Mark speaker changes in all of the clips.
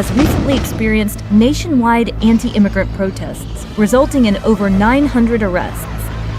Speaker 1: has recently experienced nationwide anti-immigrant protests, resulting in over 900 arrests.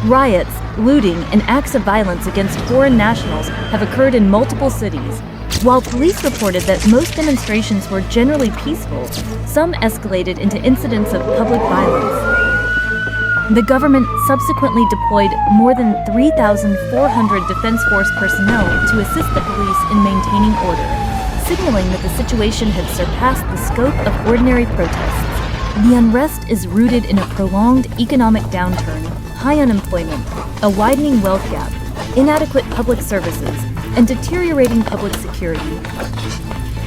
Speaker 1: Riots, looting, and acts of violence against foreign nationals have occurred in multiple cities. While police reported that most demonstrations were generally peaceful, some escalated into incidents of public violence. The government subsequently deployed more than 3,400 Defense Force personnel to assist the police in maintaining order, signaling that the situation had surpassed the scope of ordinary protests. The unrest is rooted in a prolonged economic downturn, high unemployment, a widening wealth gap, inadequate public services, and deteriorating public security.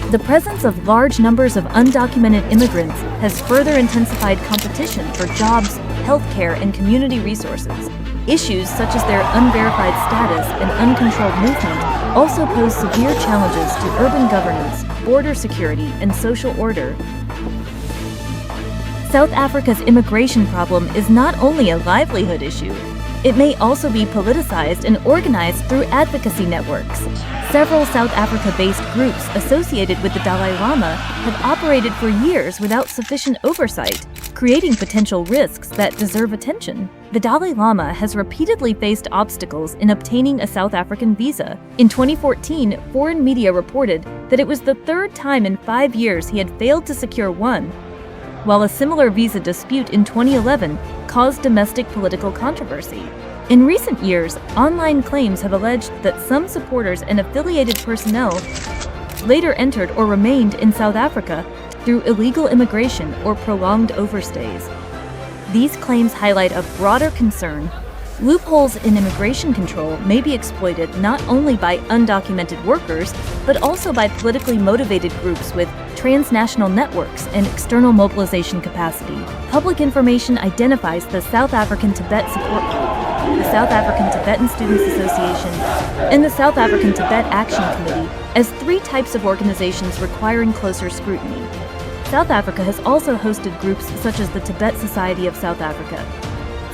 Speaker 1: The presence of large numbers of undocumented immigrants has further intensified competition for jobs, healthcare, and community resources. Issues such as their unverified status and uncontrolled movement also pose severe challenges to urban governance, border security, and social order. South Africa's immigration problem is not only a livelihood issue, it may also be politicized and organized through advocacy networks. Several South Africa-based groups associated with the Dalai Lama have operated for years without sufficient oversight, creating potential risks that deserve attention. The Dalai Lama has repeatedly faced obstacles in obtaining a South African visa. In 2014, foreign media reported that it was the third time in 5 years he had failed to secure one, while a similar visa dispute in 2011 caused domestic political controversy. In recent years, online claims have alleged that some supporters and affiliated personnel later entered or remained in South Africa through illegal immigration or prolonged overstays. These claims highlight a broader concern. Loopholes in immigration control may be exploited not only by undocumented workers, but also by politically motivated groups with transnational networks and external mobilization capacity. Public information identifies the South African Tibet Support Group, the South African Tibetan Students Association, and the South African Tibet Action Committee as 3 types of organizations requiring closer scrutiny. South Africa has also hosted groups such as the Tibet Society of South Africa,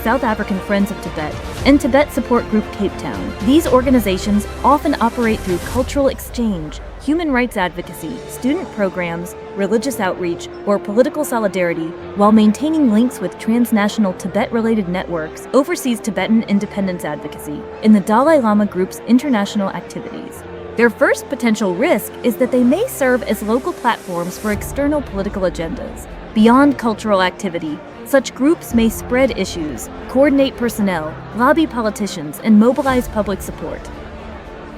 Speaker 1: South African Friends of Tibet, and Tibet Support Group Cape Town. These organizations often operate through cultural exchange, human rights advocacy, student programs, religious outreach, or political solidarity, while maintaining links with transnational Tibet-related networks, overseas Tibetan independence advocacy, and the Dalai Lama Group's international activities. Their first potential risk is that they may serve as local platforms for external political agendas. Beyond cultural activity, such groups may spread issues, coordinate personnel, lobby politicians, and mobilize public support.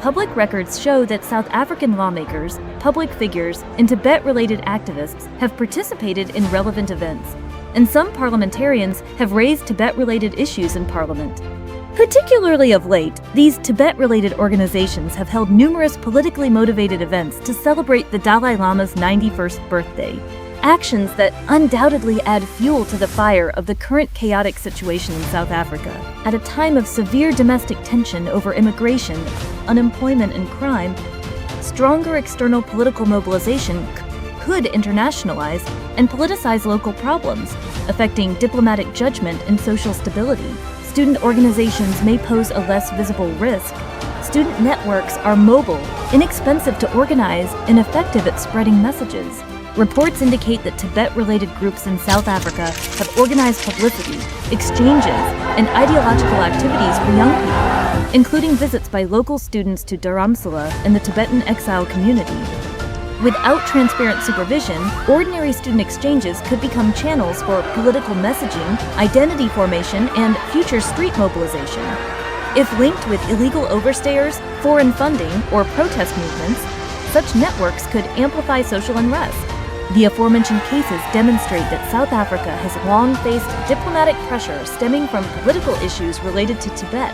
Speaker 1: Public records show that South African lawmakers, public figures, and Tibet-related activists have participated in relevant events, and some parliamentarians have raised Tibet-related issues in Parliament. Particularly of late, these Tibet-related organizations have held numerous politically motivated events to celebrate the Dalai Lama's 91st birthday. Actions that undoubtedly add fuel to the fire of the current chaotic situation in South Africa. At a time of severe domestic tension over immigration, unemployment, and crime, stronger external political mobilization could internationalize and politicize local problems, affecting diplomatic judgment and social stability. Student organizations may pose a less visible risk. Student networks are mobile, inexpensive to organize, and effective at spreading messages. Reports indicate that Tibet-related groups in South Africa have organized publicity, exchanges, and ideological activities for young people, including visits by local students to Dharamsala and the Tibetan exile community. Without transparent supervision, ordinary student exchanges could become channels for political messaging, identity formation, and future street mobilization. If linked with illegal overstayers, foreign funding, or protest movements, such networks could amplify social unrest. The aforementioned cases demonstrate that South Africa has long faced diplomatic pressure stemming from political issues related to Tibet.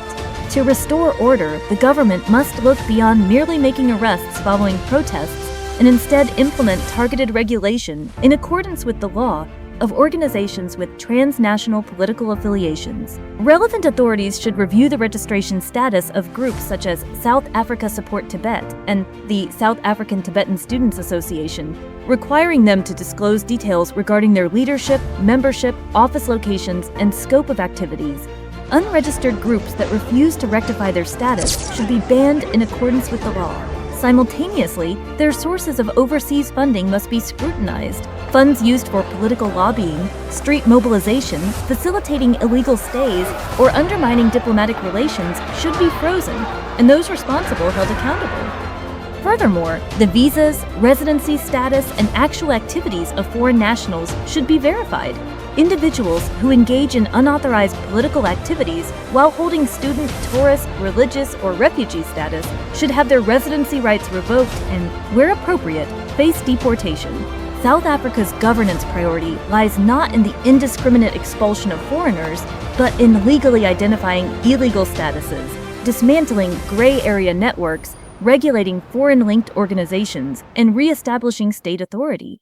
Speaker 1: To restore order, the government must look beyond merely making arrests following protests and instead implement targeted regulation in accordance with the law of organizations with transnational political affiliations. Relevant authorities should review the registration status of groups such as South Africa Support Tibet and the South African Tibetan Students Association, requiring them to disclose details regarding their leadership, membership, office locations, and scope of activities. Unregistered groups that refuse to rectify their status should be banned in accordance with the law. Simultaneously, their sources of overseas funding must be scrutinized. Funds used for political lobbying, street mobilization, facilitating illegal stays, or undermining diplomatic relations should be frozen, and those responsible held accountable. Furthermore, the visas, residency status, and actual activities of foreign nationals should be verified. Individuals who engage in unauthorized political activities while holding student, tourist, religious, or refugee status should have their residency rights revoked and, where appropriate, face deportation. South Africa's governance priority lies not in the indiscriminate expulsion of foreigners, but in legally identifying illegal statuses, dismantling gray area networks, regulating foreign-linked organizations, and re-establishing state authority.